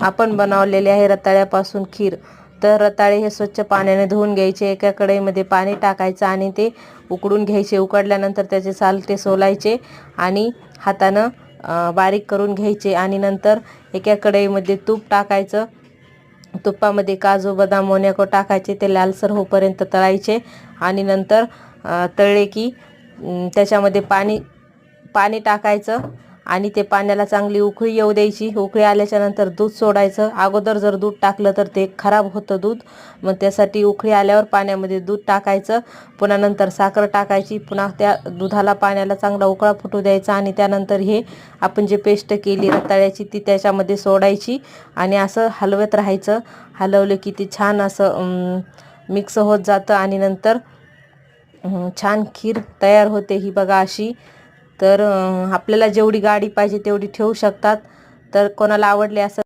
आपण बनवलेले आहे रताळ्यापासून खीर। तर रताळे हे स्वच्छ पाण्याने धुवून घ्यायचे। एका कढईमध्ये पाणी टाकायचं आणि ते उकडून घ्यायचे। उकडल्यानंतर त्याचे साल ते सोलायचे आणि हातानं बारीक करून घ्यायचे आणि नंतर एका कढईमध्ये तूप टाकायचं। तुपामध्ये काजू बदाम मोनॅको टाकायचे, ते लालसर होईपर्यंत तळायचे आणि नंतर तळले की त्याच्यामध्ये पाणी टाकायचं आणि ते पाण्याला चांगली उकळी येऊ द्यायची। उकळी आल्याच्या नंतर दूध सोडायचं। अगोदर जर दूध टाकलं तर ते खराब होतं दूध, मग त्यासाठी उकळी आल्यावर पाण्यामध्ये दूध टाकायचं। पुन्हा नंतर साखर टाकायची। पुन्हा त्या दुधाला पाण्याला चांगला उकळा फुटू द्यायचा आणि त्यानंतर हे आपण जे पेस्ट केली रताळ्याची ती त्याच्यामध्ये सोडायची आणि असं हलवत राहायचं। हलवलं की ती छान असं मिक्स होत जातं आणि नंतर छान खीर तयार होते ही बघा अशी। तर आपल्याला जेवढी गाढी पाहिजे तेवढी ठेवू शकतात। तर कोणाला आवडले असं